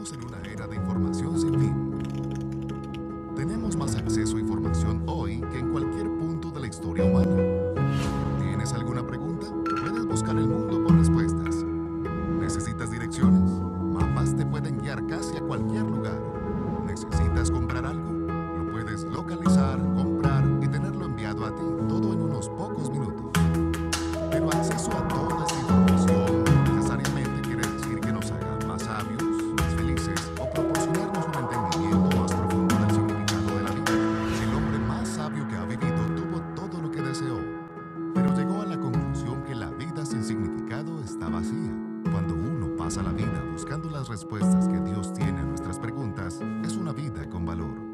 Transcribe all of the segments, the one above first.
Vivimos en una era de información sin fin. Tenemos más acceso a información hoy que en cualquier punto de la historia humana. ¿Tienes alguna pregunta? Puedes buscar el mundo por respuestas. ¿Necesitas direcciones? Mapas te pueden guiar casi a cualquier lugar. ¿Necesitas comprar algo? Lo puedes localizar, comprar y tenerlo enviado a ti, todo en unos pocos minutos. Pero acceso a toda esta información no necesariamente quiere decir que nos haga más sabios, más felices o proporcionarnos un entendimiento más profundo del significado de la vida. El hombre más sabio que ha vivido tuvo todo lo que deseó, pero llegó a la conclusión que la vida sin significado está vacía. Cuando uno pasa la vida buscando las respuestas que Dios tiene a nuestras preguntas, es una vida con valor.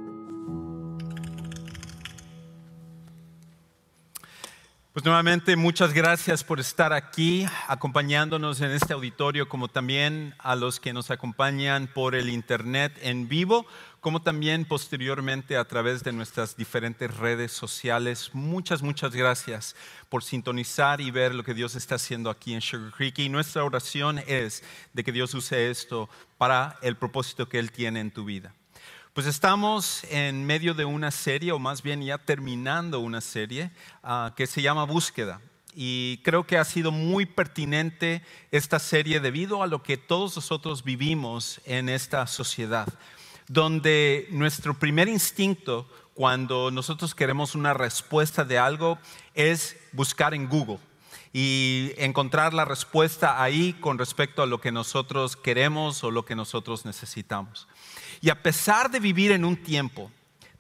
Pues nuevamente muchas gracias por estar aquí acompañándonos en este auditorio, como también a los que nos acompañan por el internet en vivo, como también posteriormente a través de nuestras diferentes redes sociales. Muchas gracias por sintonizar y ver lo que Dios está haciendo aquí en Sugar Creek. Y nuestra oración es de que Dios use esto para el propósito que Él tiene en tu vida. Pues estamos en medio de una serie, o más bien ya terminando una serie que se llama Búsqueda. Y creo que ha sido muy pertinente esta serie debido a lo que todos nosotros vivimos en esta sociedad, donde nuestro primer instinto cuando nosotros queremos una respuesta de algo es buscar en Google y encontrar la respuesta ahí con respecto a lo que nosotros queremos o lo que nosotros necesitamos. Y a pesar de vivir en un tiempo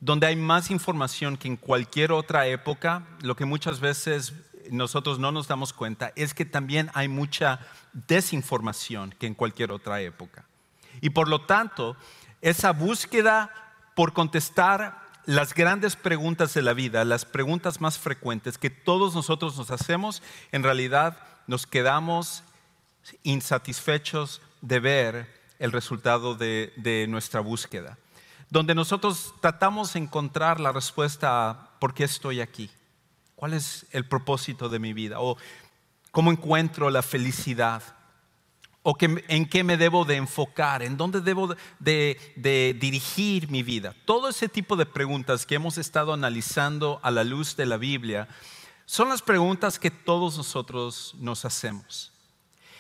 donde hay más información que en cualquier otra época, lo que muchas veces nosotros no nos damos cuenta es que también hay mucha desinformación que en cualquier otra época. Y por lo tanto, esa búsqueda por contestar las grandes preguntas de la vida, las preguntas más frecuentes que todos nosotros nos hacemos, en realidad nos quedamos insatisfechos de ver el resultado de nuestra búsqueda, donde nosotros tratamos de encontrar la respuesta a ¿por qué estoy aquí? ¿Cuál es el propósito de mi vida? ¿O cómo encuentro la felicidad? ¿O en qué me debo de enfocar? ¿En dónde debo de dirigir mi vida? Todo ese tipo de preguntas que hemos estado analizando a la luz de la Biblia son las preguntas que todos nosotros nos hacemos.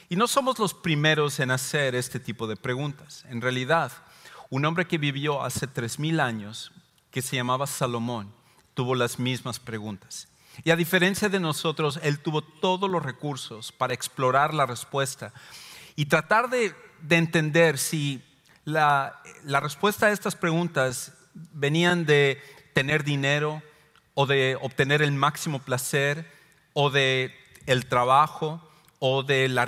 Y no somos los primeros en hacer este tipo de preguntas. En realidad, un hombre que vivió hace 3000 años, que se llamaba Salomón, tuvo las mismas preguntas. Y a diferencia de nosotros, él tuvo todos los recursos para explorar la respuesta y tratar de entender si la respuesta a estas preguntas venían de tener dinero o de obtener el máximo placer o de el trabajo o de la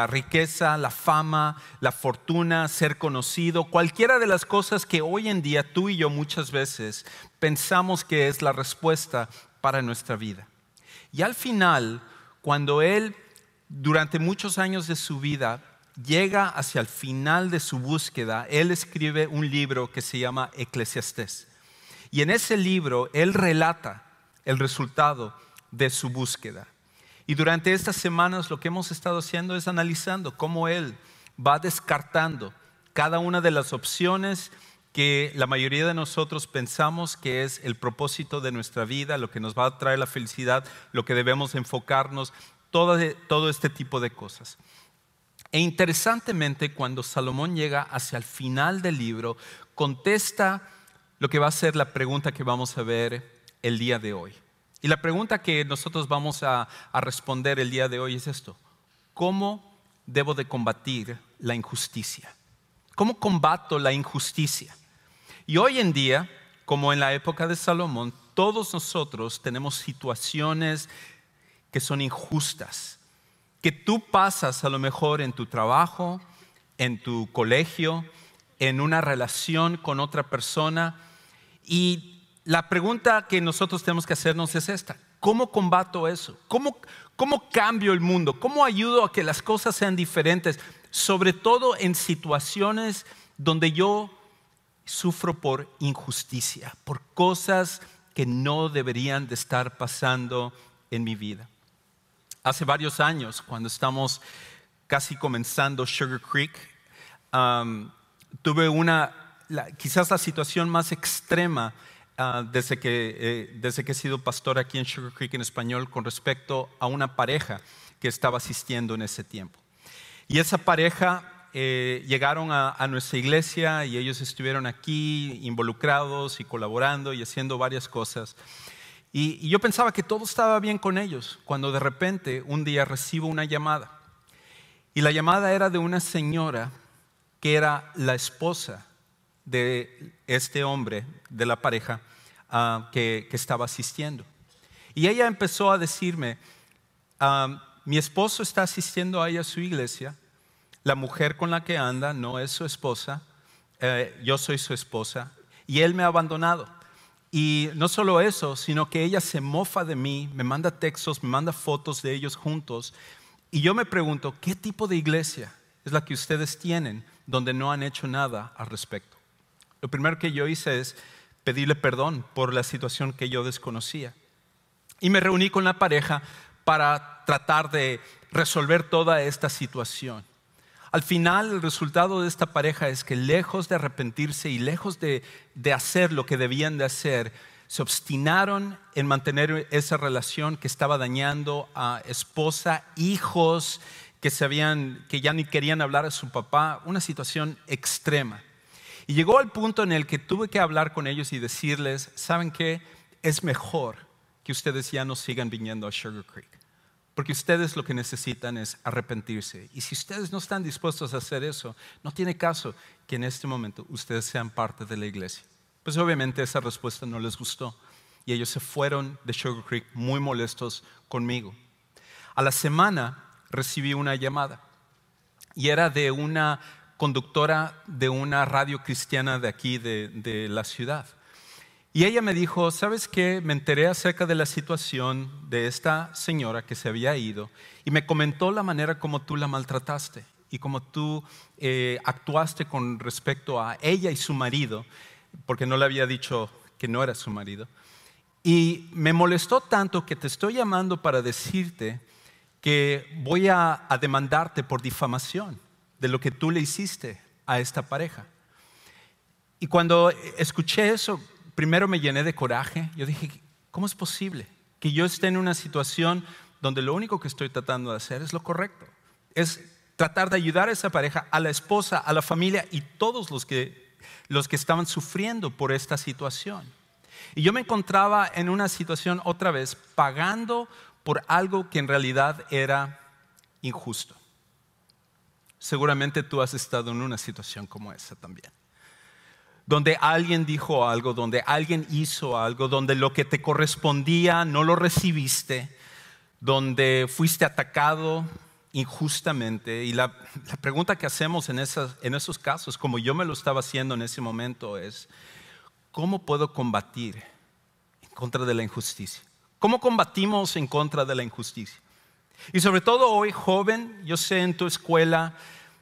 riqueza, la fama, la fortuna, ser conocido, cualquiera de las cosas que hoy en día tú y yo muchas veces pensamos que es la respuesta para nuestra vida. Y al final, cuando él, durante muchos años de su vida, llega hacia el final de su búsqueda, él escribe un libro que se llama Eclesiastés. Y en ese libro, él relata el resultado de su búsqueda. Y durante estas semanas lo que hemos estado haciendo es analizando cómo él va descartando cada una de las opciones que la mayoría de nosotros pensamos que es el propósito de nuestra vida, lo que nos va a traer la felicidad, lo que debemos enfocarnos, todo este tipo de cosas. E interesantemente, cuando Salomón llega hacia el final del libro, contesta lo que va a ser la pregunta que vamos a ver el día de hoy. Y la pregunta que nosotros vamos a responder el día de hoy es esto: ¿cómo debo de combatir la injusticia? ¿Cómo combato la injusticia? Y hoy en día, como en la época de Salomón, todos nosotros tenemos situaciones que son injustas, que tú pasas a lo mejor en tu trabajo, en tu colegio, en una relación con otra persona, y la pregunta que nosotros tenemos que hacernos es esta: ¿cómo combato eso? ¿Cómo cambio el mundo? ¿Cómo ayudo a que las cosas sean diferentes? Sobre todo en situaciones donde yo sufro por injusticia, por cosas que no deberían de estar pasando en mi vida. Hace varios años, cuando estamos casi comenzando Sugar Creek, tuve quizás la situación más extrema desde que he sido pastor aquí en Sugar Creek en español con respecto a una pareja que estaba asistiendo en ese tiempo. Y esa pareja llegaron a nuestra iglesia y ellos estuvieron aquí involucrados y colaborando y haciendo varias cosas. Y yo pensaba que todo estaba bien con ellos, cuando de repente un día recibo una llamada. Y la llamada era de una señora que era la esposa de este hombre, de la pareja que estaba asistiendo. Y ella empezó a decirme, mi esposo está asistiendo ahí a su iglesia, la mujer con la que anda no es su esposa, yo soy su esposa, y él me ha abandonado. Y no solo eso, sino que ella se mofa de mí, me manda textos, me manda fotos de ellos juntos. Y yo me pregunto, ¿qué tipo de iglesia es la que ustedes tienen donde no han hecho nada al respecto? Lo primero que yo hice es pedirle perdón por la situación que yo desconocía. Y me reuní con la pareja para tratar de resolver toda esta situación. Al final, el resultado de esta pareja es que lejos de arrepentirse y lejos de hacer lo que debían de hacer, se obstinaron en mantener esa relación que estaba dañando a esposa, hijos que ya ni querían hablar a su papá, una situación extrema. Y llegó al punto en el que tuve que hablar con ellos y decirles, ¿saben qué? Es mejor que ustedes ya no sigan viniendo a Sugar Creek. Porque ustedes lo que necesitan es arrepentirse. Y si ustedes no están dispuestos a hacer eso, no tiene caso que en este momento ustedes sean parte de la iglesia. Pues obviamente esa respuesta no les gustó. Y ellos se fueron de Sugar Creek muy molestos conmigo. A la semana recibí una llamada. Y era de una conductora de una radio cristiana de aquí, de la ciudad. Y ella me dijo, ¿sabes qué? Me enteré acerca de la situación de esta señora que se había ido y me comentó la manera como tú la maltrataste y como tú actuaste con respecto a ella y su marido, porque no le había dicho que no era su marido. Y me molestó tanto que te estoy llamando para decirte que voy a demandarte por difamación de lo que tú le hiciste a esta pareja. Y cuando escuché eso, primero me llené de coraje. Yo dije, ¿cómo es posible que yo esté en una situación donde lo único que estoy tratando de hacer es lo correcto? Es tratar de ayudar a esa pareja, a la esposa, a la familia y todos los que estaban sufriendo por esta situación. Y yo me encontraba en una situación otra vez pagando por algo que en realidad era injusto. Seguramente tú has estado en una situación como esa también. Donde alguien dijo algo, donde alguien hizo algo, donde lo que te correspondía no lo recibiste, donde fuiste atacado injustamente. Y la pregunta que hacemos en esos casos, como yo me lo estaba haciendo en ese momento, es ¿cómo puedo combatir en contra de la injusticia? ¿Cómo combatimos en contra de la injusticia? Y sobre todo hoy, joven, yo sé en tu escuela,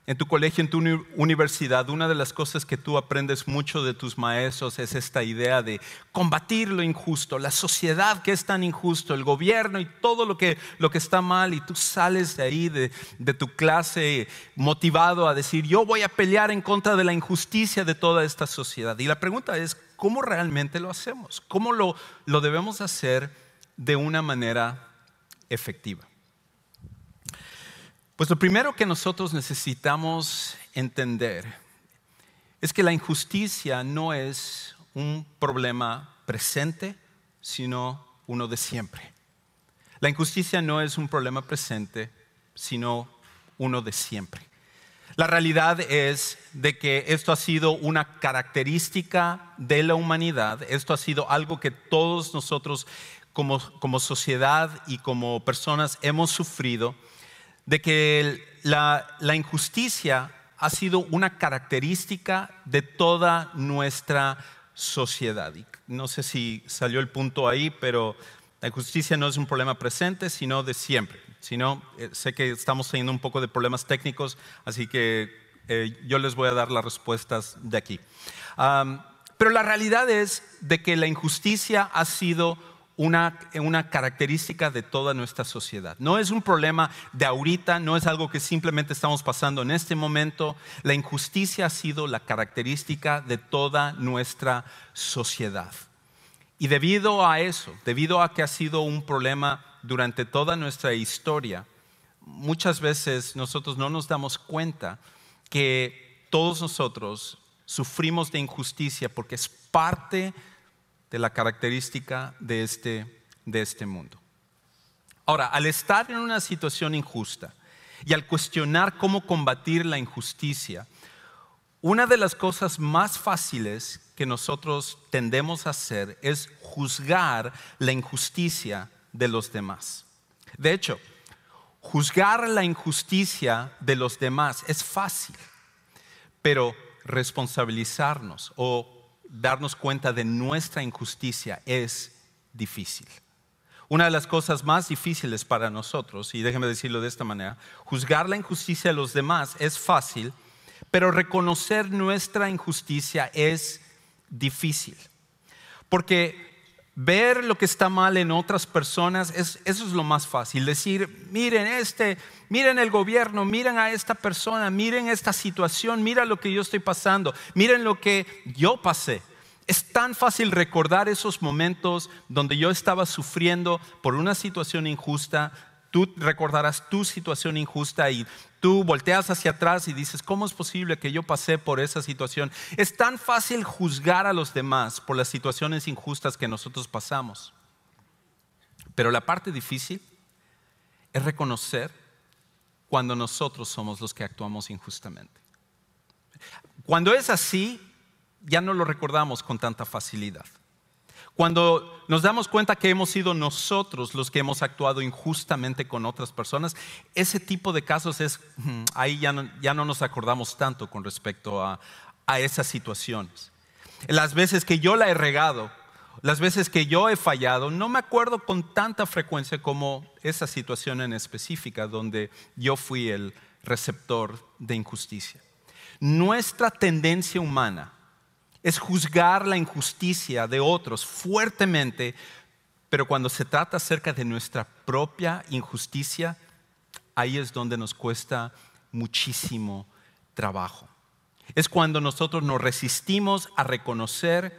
en tu colegio, en tu universidad, una de las cosas que tú aprendes mucho de tus maestros es esta idea de combatir lo injusto, la sociedad que es tan injusto, el gobierno y todo lo que está mal, y tú sales de ahí, de tu clase motivado a decir, yo voy a pelear en contra de la injusticia de toda esta sociedad. Y la pregunta es, ¿cómo realmente lo hacemos? ¿Cómo lo debemos hacer de una manera efectiva? Pues lo primero que nosotros necesitamos entender es que la injusticia no es un problema presente, sino uno de siempre. La injusticia no es un problema presente, sino uno de siempre. La realidad es de que esto ha sido una característica de la humanidad. Esto ha sido algo que todos nosotros como sociedad y como personas hemos sufrido, de que la injusticia ha sido una característica de toda nuestra sociedad. Y no sé si salió el punto ahí, pero la injusticia no es un problema presente, sino de siempre. Sé que estamos teniendo un poco de problemas técnicos, así que yo les voy a dar las respuestas de aquí. Pero la realidad es de que la injusticia ha sido una característica de toda nuestra sociedad. No es un problema de ahorita, no es algo que simplemente estamos pasando en este momento. La injusticia ha sido la característica de toda nuestra sociedad. Y debido a eso, debido a que ha sido un problema durante toda nuestra historia, muchas veces nosotros no nos damos cuenta que todos nosotros sufrimos de injusticia porque es parte de la característica de este mundo. Ahora, al estar en una situación injusta y al cuestionar cómo combatir la injusticia, una de las cosas más fáciles que nosotros tendemos a hacer es juzgar la injusticia de los demás. De hecho, juzgar la injusticia de los demás es fácil, pero responsabilizarnos o darnos cuenta de nuestra injusticia es difícil. Una de las cosas más difíciles para nosotros, y déjeme decirlo de esta manera, juzgar la injusticia de los demás es fácil, pero reconocer nuestra injusticia es difícil. Porque ver lo que está mal en otras personas, eso es lo más fácil. Decir, miren el gobierno, miren a esta persona, miren esta situación, mira lo que yo estoy pasando, miren lo que yo pasé. Es tan fácil recordar esos momentos donde yo estaba sufriendo por una situación injusta. Tú recordarás tu situación injusta y tú volteas hacia atrás y dices, ¿cómo es posible que yo pasé por esa situación? Es tan fácil juzgar a los demás por las situaciones injustas que nosotros pasamos. Pero la parte difícil es reconocer cuando nosotros somos los que actuamos injustamente. Cuando es así, ya no lo recordamos con tanta facilidad. Cuando nos damos cuenta que hemos sido nosotros los que hemos actuado injustamente con otras personas, ese tipo de casos ahí ya no nos acordamos tanto con respecto a esas situaciones. Las veces que yo la he regado, las veces que yo he fallado, no me acuerdo con tanta frecuencia como esa situación en específica donde yo fui el receptor de injusticia. Nuestra tendencia humana es juzgar la injusticia de otros fuertemente, pero cuando se trata acerca de nuestra propia injusticia, ahí es donde nos cuesta muchísimo trabajo. Es cuando nosotros nos resistimos a reconocer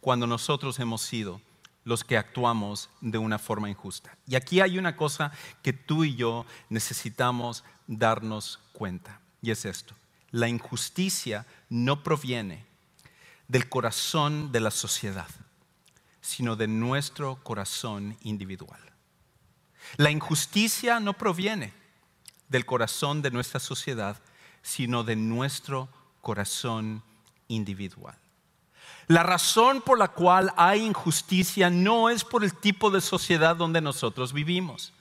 cuando nosotros hemos sido los que actuamos de una forma injusta. Y aquí hay una cosa que tú y yo necesitamos darnos cuenta, y es esto: la injusticia no proviene del corazón de la sociedad, sino de nuestro corazón individual. La injusticia no proviene del corazón de nuestra sociedad, sino de nuestro corazón individual. La razón por la cual hay injusticia no es por el tipo de sociedad donde nosotros vivimos.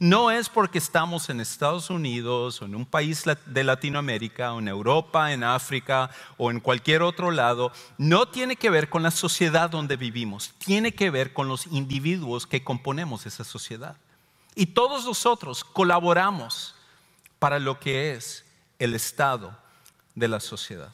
No es porque estamos en Estados Unidos o en un país de Latinoamérica o en Europa, en África o en cualquier otro lado. No tiene que ver con la sociedad donde vivimos. Tiene que ver con los individuos que componemos esa sociedad. Y todos nosotros colaboramos para lo que es el estado de la sociedad.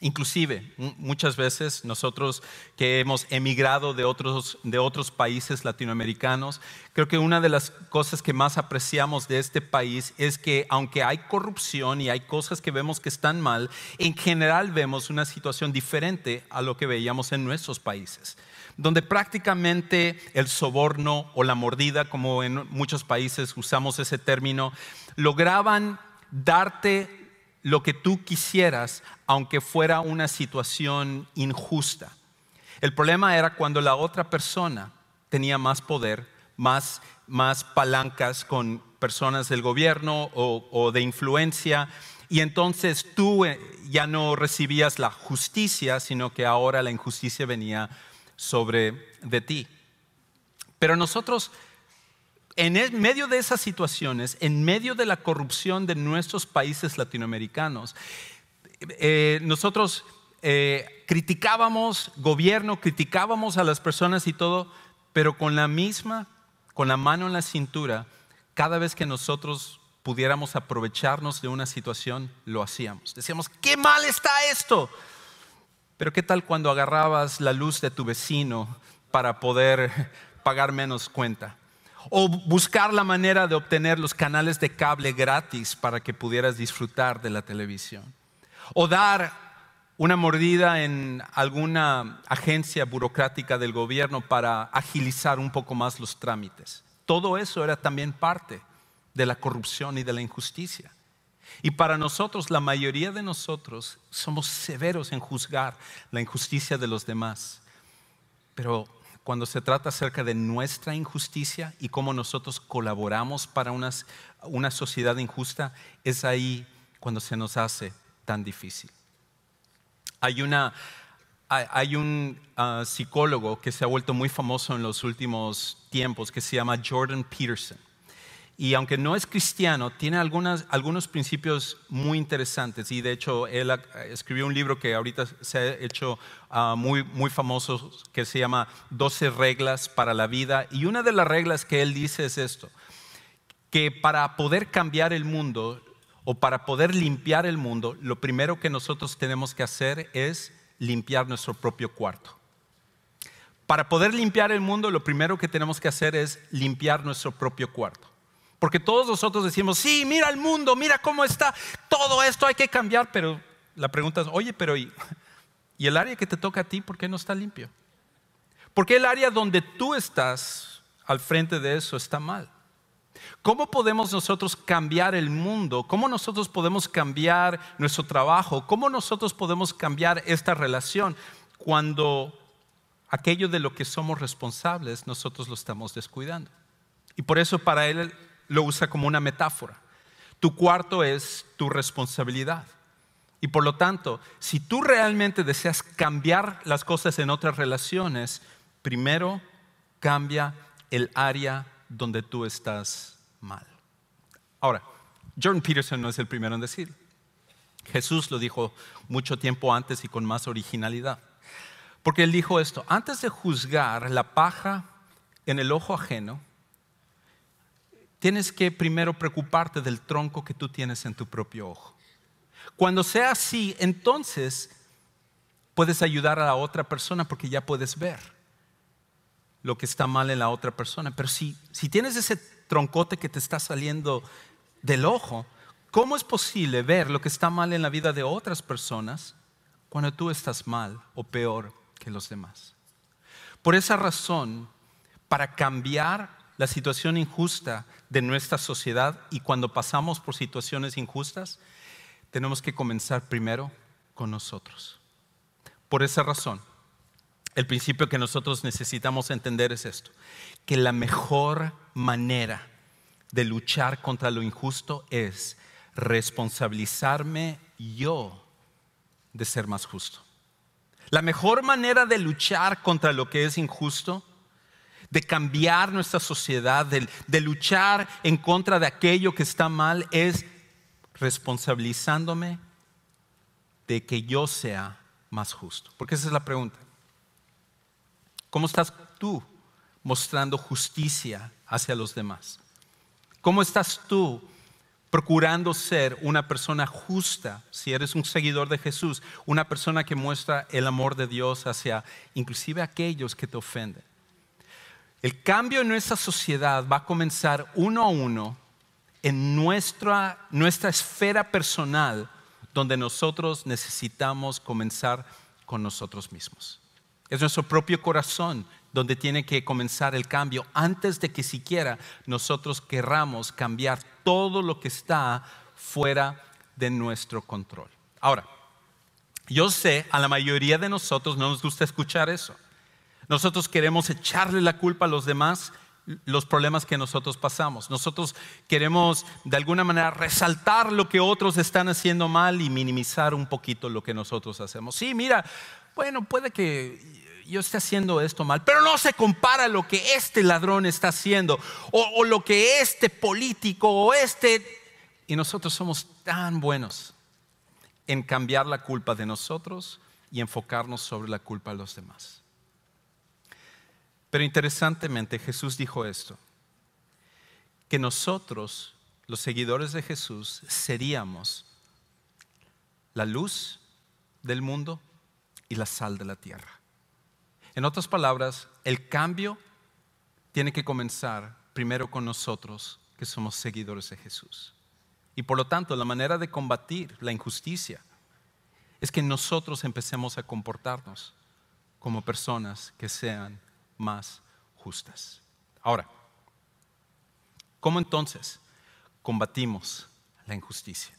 Inclusive, muchas veces nosotros que hemos emigrado de otros países latinoamericanos, creo que una de las cosas que más apreciamos de este país es que aunque hay corrupción y hay cosas que vemos que están mal, en general vemos una situación diferente a lo que veíamos en nuestros países, donde prácticamente el soborno o la mordida, como en muchos países usamos ese término, lograban darte lo que tú quisieras, aunque fuera una situación injusta. El problema era cuando la otra persona tenía más poder, más palancas con personas del gobierno o de influencia, y entonces tú ya no recibías la justicia, sino que ahora la injusticia venía sobre de ti. Pero nosotros, en medio de esas situaciones, en medio de la corrupción de nuestros países latinoamericanos, nosotros criticábamos gobierno, criticábamos a las personas y todo, pero con la mano en la cintura, cada vez que nosotros pudiéramos aprovecharnos de una situación, lo hacíamos. Decíamos, ¡qué mal está esto! Pero ¿qué tal cuando agarrabas la luz de tu vecino para poder pagar menos cuenta. O buscar la manera de obtener los canales de cable gratis para que pudieras disfrutar de la televisión. O dar una mordida en alguna agencia burocrática del gobierno para agilizar un poco más los trámites. Todo eso era también parte de la corrupción y de la injusticia. Y para nosotros, la mayoría de nosotros somos severos en juzgar la injusticia de los demás. Pero cuando se trata acerca de nuestra injusticia y cómo nosotros colaboramos para una sociedad injusta, es ahí cuando se nos hace tan difícil. Hay un psicólogo que se ha vuelto muy famoso en los últimos tiempos que se llama Jordan Peterson. Y aunque no es cristiano, tiene algunos principios muy interesantes. Y de hecho, él escribió un libro que ahorita se ha hecho muy, muy famoso, que se llama 12 reglas para la vida. Y una de las reglas que él dice es esto: que para poder cambiar el mundo o para poder limpiar el mundo, lo primero que nosotros tenemos que hacer es limpiar nuestro propio cuarto. Para poder limpiar el mundo, lo primero que tenemos que hacer es limpiar nuestro propio cuarto. Porque todos nosotros decimos, sí, mira el mundo, mira cómo está, todo esto hay que cambiar. Pero la pregunta es, oye, pero ¿y el área que te toca a ti, por qué no está limpio? ¿Por qué el área donde tú estás al frente de eso está mal? ¿Cómo podemos nosotros cambiar el mundo? ¿Cómo nosotros podemos cambiar nuestro trabajo? ¿Cómo nosotros podemos cambiar esta relación cuando aquello de lo que somos responsables nosotros lo estamos descuidando? Y por eso para él lo usa como una metáfora. Tu cuarto es tu responsabilidad. Y por lo tanto, si tú realmente deseas cambiar las cosas en otras relaciones, primero cambia el área donde tú estás mal. Ahora, Jordan Peterson no es el primero en decir. Jesús lo dijo mucho tiempo antes y con más originalidad. Porque él dijo esto: antes de juzgar la paja en el ojo ajeno, tienes que primero preocuparte del tronco que tú tienes en tu propio ojo. Cuando sea así, entonces puedes ayudar a la otra persona porque ya puedes ver lo que está mal en la otra persona. Pero si tienes ese troncote que te está saliendo del ojo, ¿cómo es posible ver lo que está mal en la vida de otras personas cuando tú estás mal o peor que los demás? Por esa razón, para cambiar la situación injusta de nuestra sociedad, y cuando pasamos por situaciones injustas, tenemos que comenzar primero con nosotros. Por esa razón, el principio que nosotros necesitamos entender es esto: que la mejor manera de luchar contra lo injusto es responsabilizarme yo de ser más justo. La mejor manera de luchar contra lo que es injusto, de cambiar nuestra sociedad, de luchar en contra de aquello que está mal, es responsabilizándome de que yo sea más justo. Porque esa es la pregunta. ¿Cómo estás tú mostrando justicia hacia los demás? ¿Cómo estás tú procurando ser una persona justa? Si eres un seguidor de Jesús, una persona que muestra el amor de Dios hacia inclusive aquellos que te ofenden. El cambio en nuestra sociedad va a comenzar uno a uno en nuestra esfera personal, donde nosotros necesitamos comenzar con nosotros mismos. Es nuestro propio corazón donde tiene que comenzar el cambio antes de que siquiera nosotros querramos cambiar todo lo que está fuera de nuestro control. Ahora, yo sé, a la mayoría de nosotros no nos gusta escuchar eso. Nosotros queremos echarle la culpa a los demás los problemas que nosotros pasamos. Nosotros queremos de alguna manera resaltar lo que otros están haciendo mal y minimizar un poquito lo que nosotros hacemos. Sí, mira, bueno, puede que yo esté haciendo esto mal, pero no se compara a lo que este ladrón está haciendo o lo que este político o Y nosotros somos tan buenos en cambiar la culpa de nosotros y enfocarnos sobre la culpa de los demás. Pero interesantemente Jesús dijo esto: que nosotros, los seguidores de Jesús, seríamos la luz del mundo y la sal de la tierra. En otras palabras, el cambio tiene que comenzar primero con nosotros, que somos seguidores de Jesús. Y por lo tanto, la manera de combatir la injusticia es que nosotros empecemos a comportarnos como personas que sean más justas. Ahora, ¿cómo entonces combatimos la injusticia?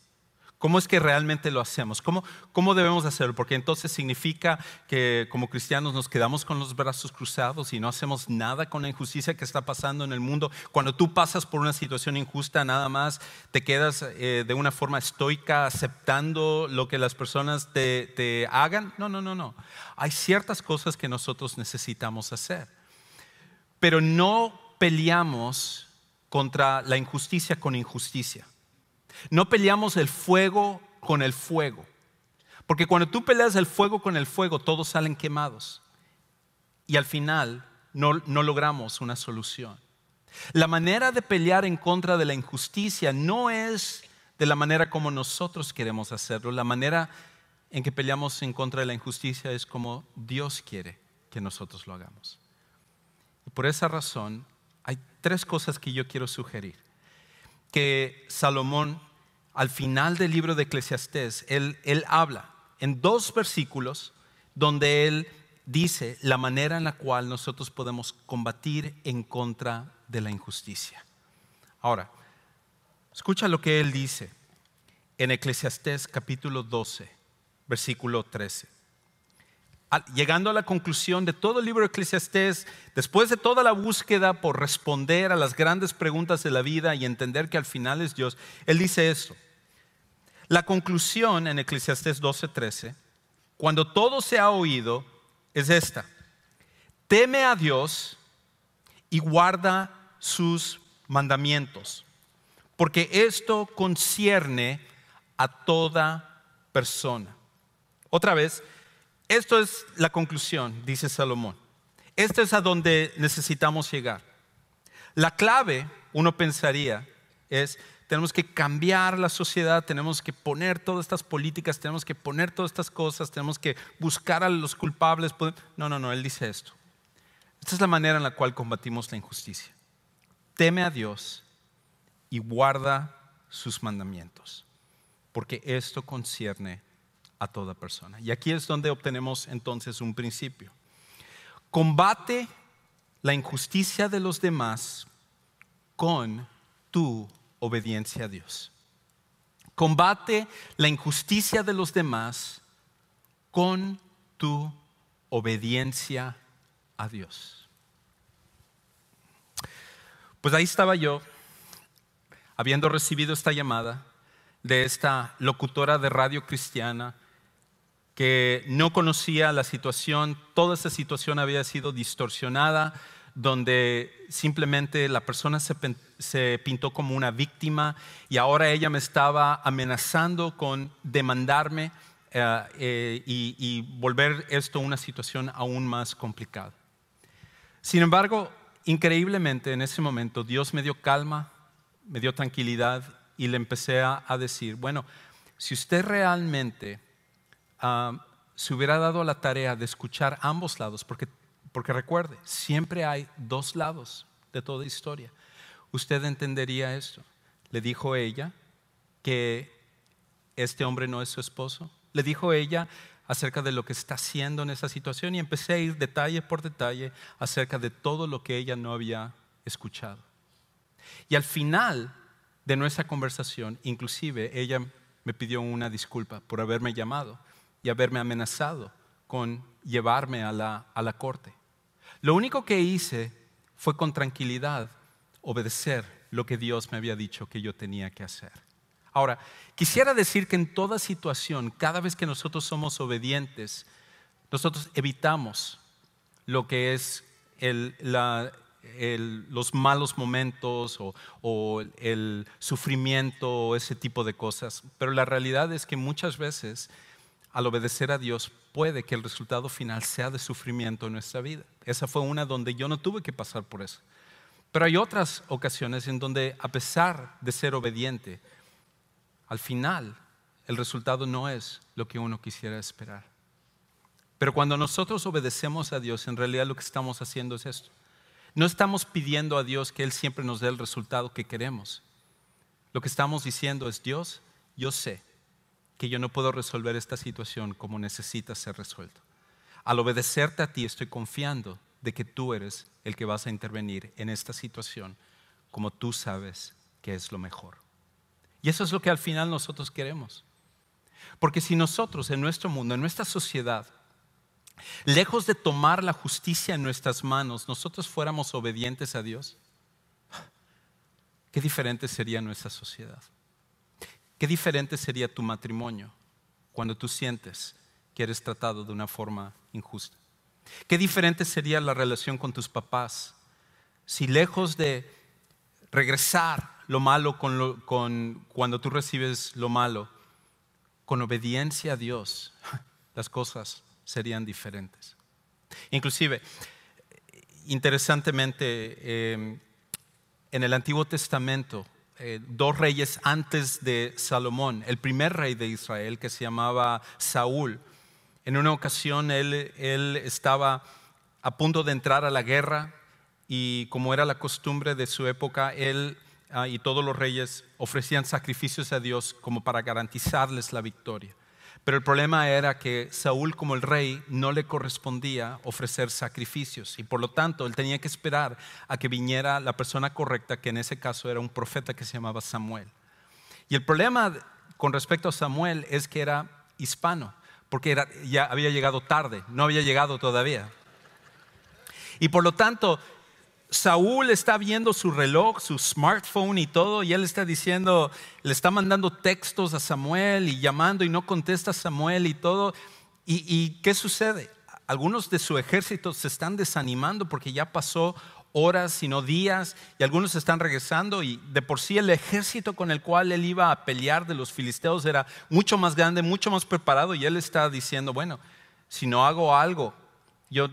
¿Cómo es que realmente lo hacemos? ¿Cómo debemos hacerlo? Porque entonces significa que como cristianos nos quedamos con los brazos cruzados y no hacemos nada con la injusticia que está pasando en el mundo. Cuando tú pasas por una situación injusta, nada más te quedas de una forma estoica aceptando lo que las personas te hagan. No. Hay ciertas cosas que nosotros necesitamos hacer. Pero no peleamos contra la injusticia con injusticia. No peleamos el fuego con el fuego. Porque cuando tú peleas el fuego con el fuego, todos salen quemados. Y al final no logramos una solución. La manera de pelear en contra de la injusticia no es de la manera como nosotros queremos hacerlo. La manera en que peleamos en contra de la injusticia es como Dios quiere que nosotros lo hagamos. Y por esa razón hay 3 cosas que yo quiero sugerir. Que Salomón, al final del libro de Eclesiastés, él habla en 2 versículos donde él dice la manera en la cual nosotros podemos combatir en contra de la injusticia. Ahora, escucha lo que él dice en Eclesiastés capítulo 12, versículo 13. Llegando a la conclusión de todo el libro de Eclesiastés, después de toda la búsqueda por responder a las grandes preguntas de la vida y entender que al final es Dios, él dice esto. La conclusión en Eclesiastés 12:13, cuando todo se ha oído, es esta: teme a Dios y guarda sus mandamientos, porque esto concierne a toda persona. Otra vez, esto es la conclusión, dice Salomón. Esto es a donde necesitamos llegar. La clave, uno pensaría, es tenemos que cambiar la sociedad, tenemos que poner todas estas políticas, tenemos que poner todas estas cosas, tenemos que buscar a los culpables. No, él dice esto. Esta es la manera en la cual combatimos la injusticia. Teme a Dios y guarda sus mandamientos, porque esto concierne a toda persona. Y aquí es donde obtenemos entonces un principio. Combate la injusticia de los demás con tu obediencia a Dios. Combate la injusticia de los demás con tu obediencia a Dios. Pues ahí estaba yo, habiendo recibido esta llamada de esta locutora de radio cristiana que no conocía la situación. Toda esa situación había sido distorsionada, donde simplemente la persona se pintó como una víctima y ahora ella me estaba amenazando con demandarme y volver esto una situación aún más complicada. Sin embargo, increíblemente en ese momento Dios me dio calma, me dio tranquilidad y le empecé a decir, bueno, si usted realmente se hubiera dado a la tarea de escuchar ambos lados, porque recuerde, siempre hay 2 lados de toda historia, usted entendería esto. Le dijo ella que este hombre no es su esposo. Le dijo ella acerca de lo que está haciendo en esa situación y empecé a ir detalle por detalle acerca de todo lo que ella no había escuchado. Y al final de nuestra conversación, inclusive ella me pidió una disculpa por haberme llamado y haberme amenazado con llevarme a la corte. Lo único que hice fue con tranquilidad obedecer lo que Dios me había dicho que yo tenía que hacer. Ahora, quisiera decir que en toda situación, cada vez que nosotros somos obedientes, nosotros evitamos lo que es los malos momentos o el sufrimiento o ese tipo de cosas. Pero la realidad es que muchas veces al obedecer a Dios puede que el resultado final sea de sufrimiento en nuestra vida. Esa fue una donde yo no tuve que pasar por eso. Pero hay otras ocasiones en donde, a pesar de ser obediente, al final el resultado no es lo que uno quisiera esperar. Pero cuando nosotros obedecemos a Dios, en realidad lo que estamos haciendo es esto. No estamos pidiendo a Dios que Él siempre nos dé el resultado que queremos. Lo que estamos diciendo es: Dios, yo sé que yo no puedo resolver esta situación como necesita ser resuelto. Al obedecerte a ti, estoy confiando de que tú eres el que vas a intervenir en esta situación como tú sabes que es lo mejor. Y eso es lo que al final nosotros queremos. Porque si nosotros en nuestro mundo, en nuestra sociedad, lejos de tomar la justicia en nuestras manos, nosotros fuéramos obedientes a Dios, qué diferente sería nuestra sociedad. Qué diferente sería tu matrimonio cuando tú sientes que eres tratado de una forma injusta. Qué diferente sería la relación con tus papás si, lejos de regresar lo malo cuando tú recibes lo malo, con obediencia a Dios, las cosas serían diferentes. Inclusive, interesantemente, en el Antiguo Testamento, dos reyes antes de Salomón, el primer rey de Israel, que se llamaba Saúl, en una ocasión él estaba a punto de entrar a la guerra, y como era la costumbre de su época, él y todos los reyes ofrecían sacrificios a Dios como para garantizarles la victoria. Pero el problema era que Saúl, como el rey, no le correspondía ofrecer sacrificios, y por lo tanto él tenía que esperar a que viniera la persona correcta, que en ese caso era un profeta que se llamaba Samuel. Y el problema con respecto a Samuel es que era hispano, porque ya había llegado tarde, no había llegado todavía. Y por lo tanto, Saúl está viendo su reloj, su smartphone y todo, y él está diciendo, le está mandando textos a Samuel y llamando, y no contesta Samuel y todo. ¿Y qué sucede? Algunos de su ejército se están desanimando porque ya pasó horas, sino días, y algunos están regresando, y de por sí el ejército con el cual él iba a pelear de los filisteos era mucho más grande, mucho más preparado, y él está diciendo, bueno, si no hago algo, yo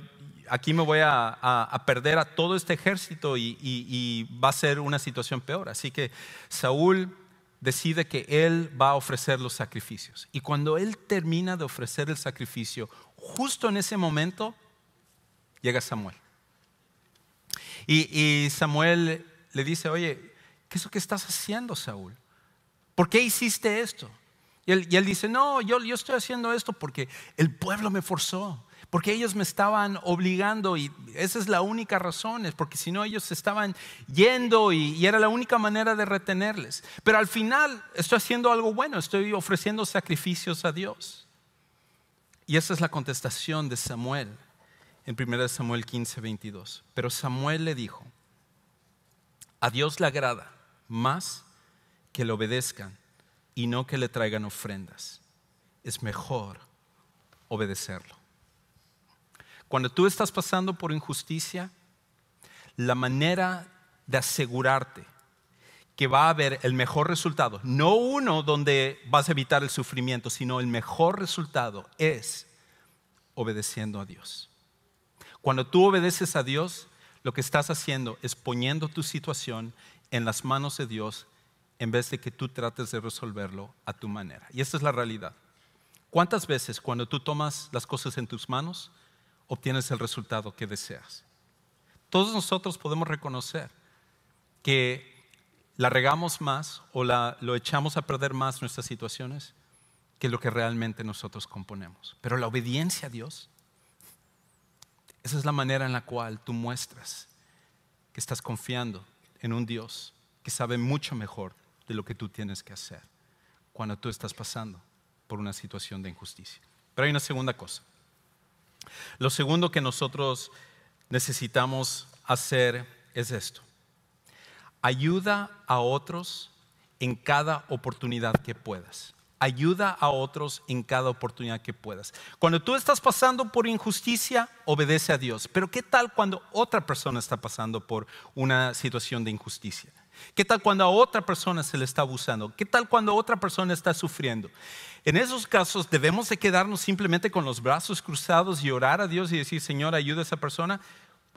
aquí me voy a perder a todo este ejército y va a ser una situación peor. Así que Saúl decide que él va a ofrecer los sacrificios, y cuando él termina de ofrecer el sacrificio, justo en ese momento llega Samuel. Y Samuel le dice, oye, ¿qué es lo que estás haciendo, Saúl? ¿Por qué hiciste esto? Y él dice, no, yo estoy haciendo esto porque el pueblo me forzó, porque ellos me estaban obligando, y esa es la única razón, es porque si no ellos se estaban yendo y era la única manera de retenerles. Pero al final estoy haciendo algo bueno, estoy ofreciendo sacrificios a Dios. Y esa es la contestación de Samuel en 1 Samuel 15:22. Pero Samuel le dijo, a Dios le agrada más que le obedezcan y no que le traigan ofrendas. Es mejor obedecerlo. Cuando tú estás pasando por injusticia, la manera de asegurarte que va a haber el mejor resultado, no uno donde vas a evitar el sufrimiento, sino el mejor resultado es obedeciendo a Dios. Cuando tú obedeces a Dios, lo que estás haciendo es poniendo tu situación en las manos de Dios, en vez de que tú trates de resolverlo a tu manera. Y esta es la realidad. ¿Cuántas veces cuando tú tomas las cosas en tus manos, obtienes el resultado que deseas? Todos nosotros podemos reconocer que la regamos más o lo echamos a perder más nuestras situaciones que lo que realmente nosotros componemos. Pero la obediencia a Dios, esa es la manera en la cual tú muestras que estás confiando en un Dios que sabe mucho mejor de lo que tú tienes que hacer cuando tú estás pasando por una situación de injusticia. Pero hay una segunda cosa. Lo segundo que nosotros necesitamos hacer es esto: ayuda a otros en cada oportunidad que puedas. Ayuda a otros en cada oportunidad que puedas. Cuando tú estás pasando por injusticia, obedece a Dios. Pero ¿qué tal cuando otra persona está pasando por una situación de injusticia? ¿Qué tal cuando a otra persona se le está abusando? ¿Qué tal cuando otra persona está sufriendo? En esos casos, ¿debemos de quedarnos simplemente con los brazos cruzados y orar a Dios y decir, Señor, ayuda a esa persona?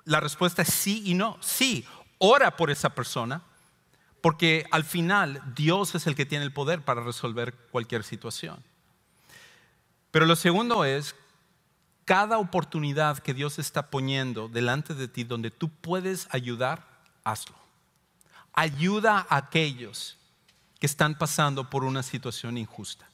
La respuesta es sí y no. Sí, ora por esa persona, porque al final Dios es el que tiene el poder para resolver cualquier situación. Pero lo segundo es cada oportunidad que Dios está poniendo delante de ti donde tú puedes ayudar, hazlo. Ayuda a aquellos que están pasando por una situación injusta.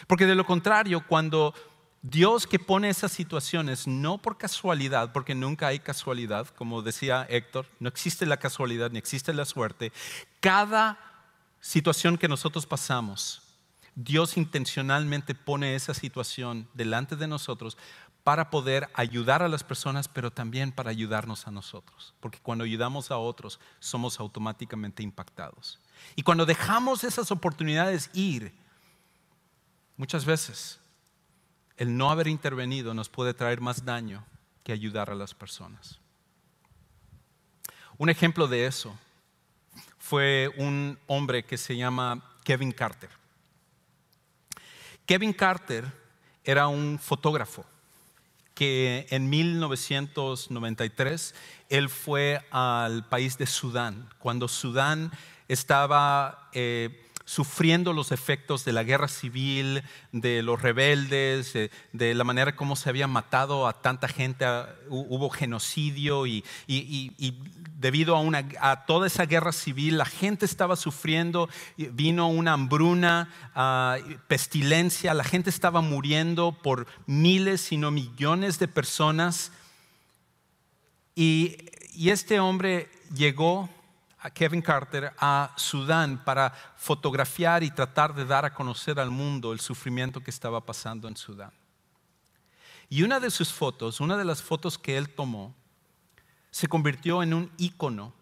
Porque de lo contrario, cuando Dios que pone esas situaciones, no por casualidad, porque nunca hay casualidad, como decía Héctor, no existe la casualidad ni existe la suerte. Cada situación que nosotros pasamos, Dios intencionalmente pone esa situación delante de nosotros para poder ayudar a las personas, pero también para ayudarnos a nosotros. Porque cuando ayudamos a otros, somos automáticamente impactados. Y cuando dejamos esas oportunidades ir, muchas veces el no haber intervenido nos puede traer más daño que ayudar a las personas. Un ejemplo de eso fue un hombre que se llama Kevin Carter. Kevin Carter era un fotógrafo que en 1993 él fue al país de Sudán, cuando Sudán estaba sufriendo los efectos de la guerra civil, de los rebeldes, de la manera como se había matado a tanta gente, hubo genocidio y debido a toda esa guerra civil la gente estaba sufriendo, vino una hambruna, pestilencia, la gente estaba muriendo por miles, si no millones de personas y este hombre llegó, a Kevin Carter, a Sudán para fotografiar y tratar de dar a conocer al mundo el sufrimiento que estaba pasando en Sudán. Y una de sus fotos, una de las fotos que él tomó, se convirtió en un ícono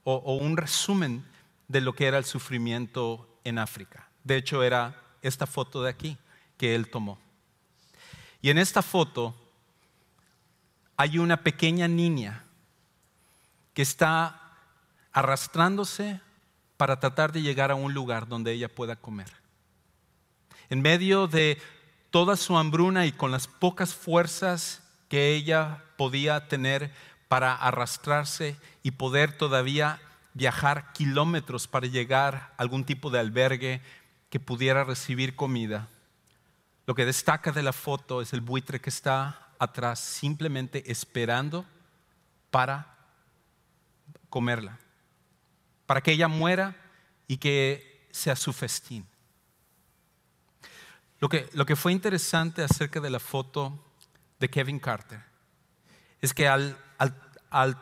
o un resumen de lo que era el sufrimiento en África. De hecho, era esta foto de aquí que él tomó. Y en esta foto hay una pequeña niña que está arrastrándose para tratar de llegar a un lugar donde ella pueda comer. En medio de toda su hambruna y con las pocas fuerzas que ella podía tener para arrastrarse y poder todavía viajar kilómetros para llegar a algún tipo de albergue que pudiera recibir comida. Lo que destaca de la foto es el buitre que está atrás simplemente esperando para comerla, para que ella muera y que sea su festín. Lo que fue interesante acerca de la foto de Kevin Carter es que al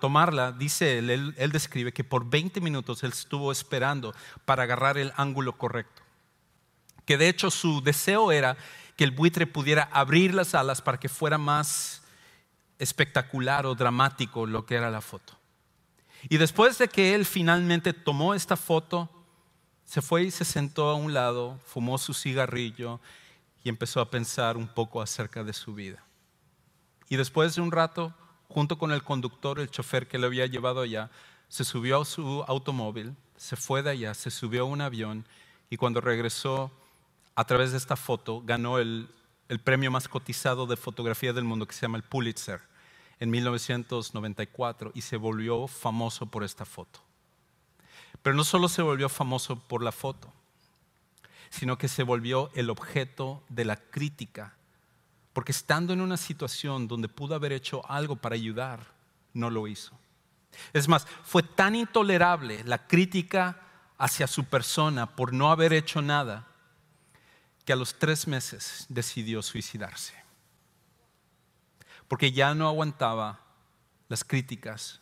tomarla, dice él describe que por 20 minutos él estuvo esperando para agarrar el ángulo correcto. Que de hecho su deseo era que el buitre pudiera abrir las alas para que fuera más espectacular o dramático lo que era la foto. Y después de que él finalmente tomó esta foto, se fue y se sentó a un lado, fumó su cigarrillo y empezó a pensar un poco acerca de su vida. Y después de un rato, junto con el conductor, el chofer que le había llevado allá, se subió a su automóvil, se fue de allá, se subió a un avión y cuando regresó, a través de esta foto, ganó el premio más cotizado de fotografía del mundo que se llama el Pulitzer en 1994 y se volvió famoso por esta foto. Pero no solo se volvió famoso por la foto, sino que se volvió el objeto de la crítica, porque estando en una situación donde pudo haber hecho algo para ayudar, no lo hizo. Es más, fue tan intolerable la crítica hacia su persona por no haber hecho nada, que a los 3 meses decidió suicidarse. Porque ya no aguantaba las críticas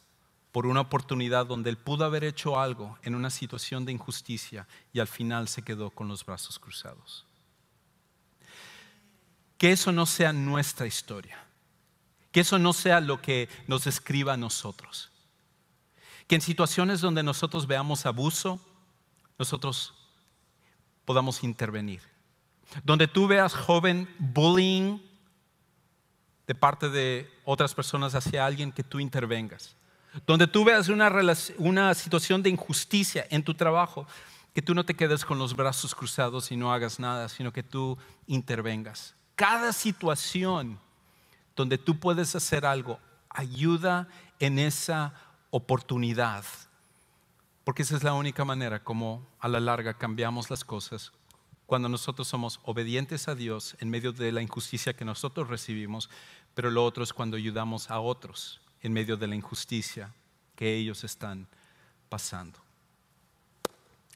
por una oportunidad donde él pudo haber hecho algo en una situación de injusticia y al final se quedó con los brazos cruzados. Que eso no sea nuestra historia, que eso no sea lo que nos describa a nosotros. Que en situaciones donde nosotros veamos abuso, nosotros podamos intervenir. Donde tú veas, joven, bullying de parte de otras personas hacia alguien, que tú intervengas. Donde tú veas una situación de injusticia en tu trabajo, que tú no te quedes con los brazos cruzados y no hagas nada, sino que tú intervengas. Cada situación donde tú puedes hacer algo, ayuda en esa oportunidad. Porque esa es la única manera como a la larga cambiamos las cosas cuando nosotros somos obedientes a Dios en medio de la injusticia que nosotros recibimos, pero lo otro es cuando ayudamos a otros en medio de la injusticia que ellos están pasando.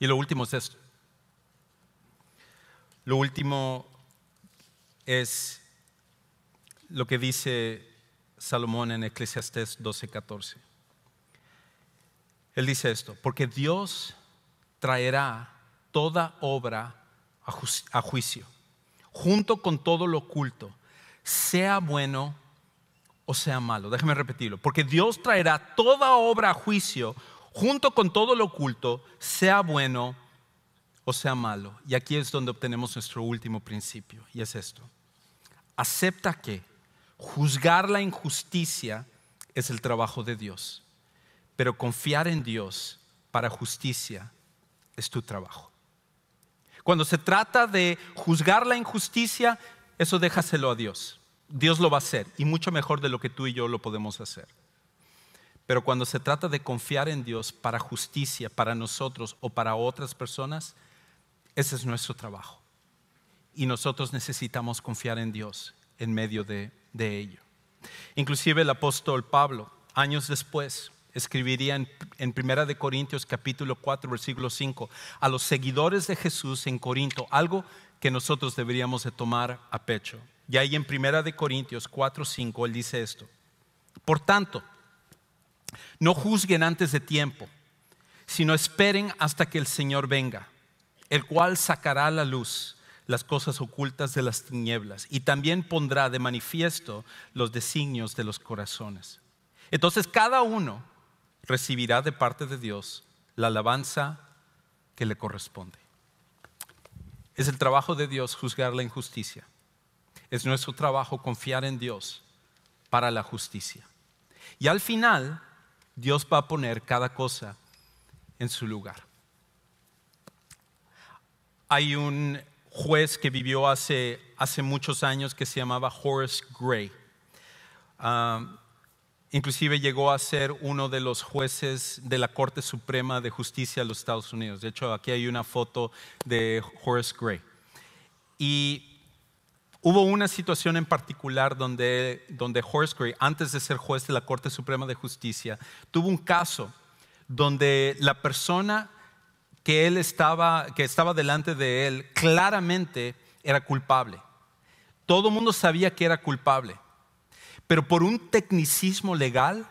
Y lo último es esto. Lo último es lo que dice Salomón en Eclesiastés 12:14. Él dice esto: porque Dios traerá toda obra a juicio, junto con todo lo oculto, sea bueno o sea malo. Déjame repetirlo: porque Dios traerá toda obra a juicio, junto con todo lo oculto, sea bueno o sea malo. Y aquí es donde obtenemos nuestro último principio, y es esto: acepta que juzgar la injusticia es el trabajo de Dios, pero confiar en Dios para justicia es tu trabajo. Cuando se trata de juzgar la injusticia, eso déjaselo a Dios. Dios lo va a hacer, y mucho mejor de lo que tú y yo lo podemos hacer. Pero cuando se trata de confiar en Dios para justicia, para nosotros o para otras personas, ese es nuestro trabajo. Y nosotros necesitamos confiar en Dios en medio de ello. Inclusive el apóstol Pablo, años después, escribiría en 1 de Corintios capítulo 4 versículo 5 a los seguidores de Jesús en Corinto, algo que nosotros deberíamos de tomar a pecho. Y ahí en 1 de Corintios 4:5 él dice esto: por tanto, no juzguen antes de tiempo, sino esperen hasta que el Señor venga, el cual sacará a la luz las cosas ocultas de las tinieblas y también pondrá de manifiesto los designios de los corazones. Entonces cada uno recibirá de parte de Dios la alabanza que le corresponde. Es el trabajo de Dios juzgar la injusticia. Es nuestro trabajo confiar en Dios para la justicia. Y al final, Dios va a poner cada cosa en su lugar. Hay un juez que vivió hace muchos años que se llamaba Horace Gray. Inclusive llegó a ser uno de los jueces de la Corte Suprema de Justicia de los Estados Unidos. De hecho, aquí hay una foto de Horace Gray. Y hubo una situación en particular donde Horace Gray, antes de ser juez de la Corte Suprema de Justicia, tuvo un caso donde la persona que estaba delante de él claramente era culpable. Todo el mundo sabía que era culpable. Pero por un tecnicismo legal,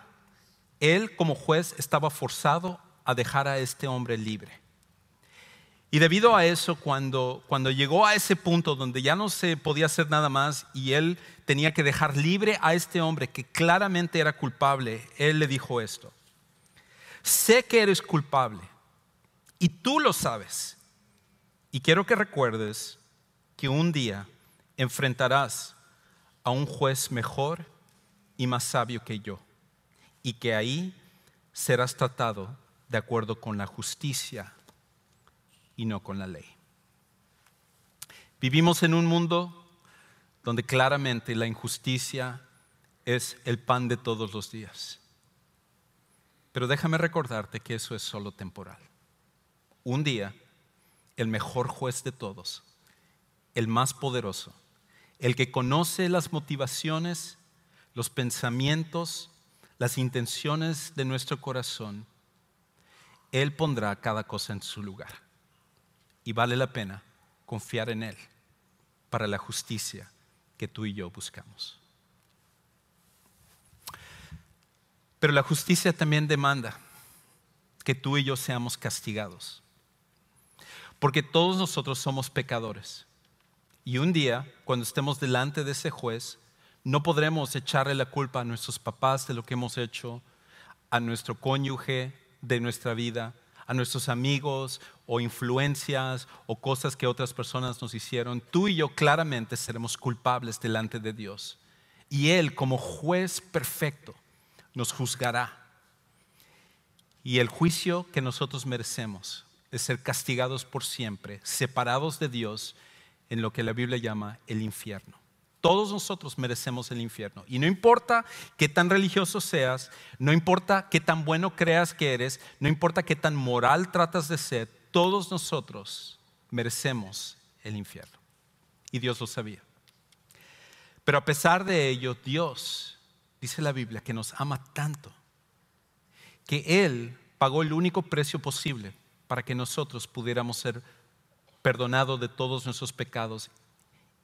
él como juez estaba forzado a dejar a este hombre libre. Y debido a eso, cuando llegó a ese punto donde ya no se podía hacer nada más y él tenía que dejar libre a este hombre que claramente era culpable, él le dijo esto: sé que eres culpable y tú lo sabes, y quiero que recuerdes que un día enfrentarás a un juez mejor y más sabio que yo, y que ahí serás tratado de acuerdo con la justicia y no con la ley. Vivimos en un mundo donde claramente la injusticia es el pan de todos los días. Pero déjame recordarte que eso es solo temporal. Un día, el mejor juez de todos, el más poderoso, el que conoce las motivaciones, los pensamientos, las intenciones de nuestro corazón, Él pondrá cada cosa en su lugar. Y vale la pena confiar en Él para la justicia que tú y yo buscamos. Pero la justicia también demanda que tú y yo seamos castigados, porque todos nosotros somos pecadores. Y un día, cuando estemos delante de ese juez, no podremos echarle la culpa a nuestros papás de lo que hemos hecho, a nuestro cónyuge de nuestra vida, a nuestros amigos o influencias o cosas que otras personas nos hicieron. Tú y yo claramente seremos culpables delante de Dios. Y Él, como juez perfecto, nos juzgará. Y el juicio que nosotros merecemos es ser castigados por siempre, separados de Dios en lo que la Biblia llama el infierno. Todos nosotros merecemos el infierno. Y no importa qué tan religioso seas, no importa qué tan bueno creas que eres, no importa qué tan moral tratas de ser, todos nosotros merecemos el infierno. Y Dios lo sabía. Pero a pesar de ello, Dios, dice la Biblia, que nos ama tanto, que Él pagó el único precio posible para que nosotros pudiéramos ser perdonados de todos nuestros pecados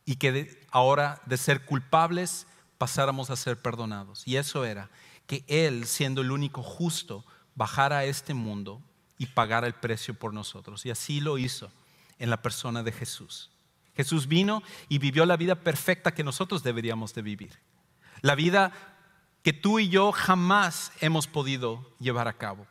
y que ahora de ser culpables pasáramos a ser perdonados. Y eso era que Él, siendo el único justo, bajara a este mundo y pagara el precio por nosotros. Y así lo hizo en la persona de Jesús. Jesús vino y vivió la vida perfecta que nosotros deberíamos de vivir. La vida que tú y yo jamás hemos podido llevar a cabo.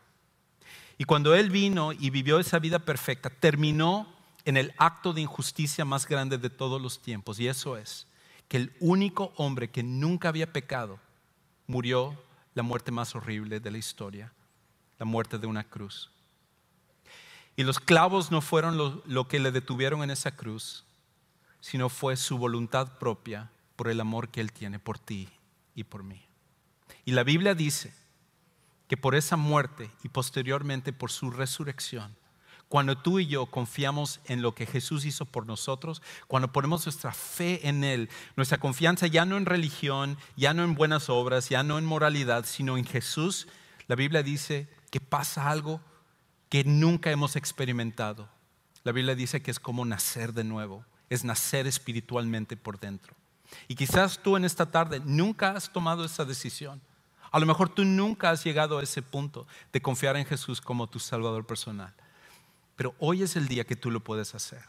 Y cuando Él vino y vivió esa vida perfecta, terminó en el acto de injusticia más grande de todos los tiempos. Y eso es que el único hombre que nunca había pecado murió la muerte más horrible de la historia, la muerte de una cruz. Y los clavos no fueron lo que le detuvieron en esa cruz, sino fue su voluntad propia por el amor que Él tiene por ti y por mí. Y la Biblia dice que por esa muerte y posteriormente por su resurrección, cuando tú y yo confiamos en lo que Jesús hizo por nosotros, cuando ponemos nuestra fe en Él, nuestra confianza ya no en religión, ya no en buenas obras, ya no en moralidad, sino en Jesús, la Biblia dice que pasa algo que nunca hemos experimentado. La Biblia dice que es como nacer de nuevo, es nacer espiritualmente por dentro. Y quizás tú en esta tarde nunca has tomado esa decisión. A lo mejor tú nunca has llegado a ese punto de confiar en Jesús como tu Salvador personal. Pero hoy es el día que tú lo puedes hacer.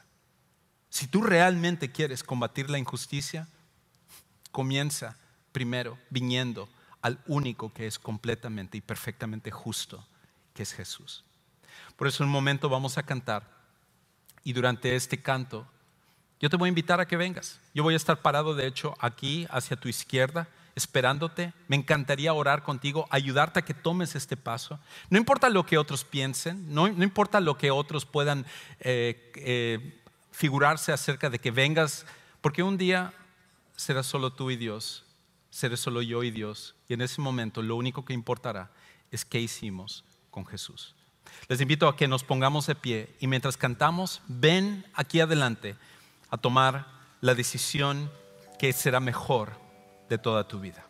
Si tú realmente quieres combatir la injusticia, comienza primero viniendo al único que es completamente y perfectamente justo, que es Jesús. Por eso en un momento vamos a cantar y durante este canto yo te voy a invitar a que vengas. Yo voy a estar parado de hecho aquí hacia tu izquierda esperándote. Me encantaría orar contigo, ayudarte a que tomes este paso. No importa lo que otros piensen, no importa lo que otros puedan figurarse acerca de que vengas, porque un día serás solo tú y Dios, seré solo yo y Dios, y en ese momento lo único que importará es qué hicimos con Jesús. Les invito a que nos pongamos de pie y mientras cantamos, ven aquí adelante a tomar la decisión que será mejor de toda tu vida.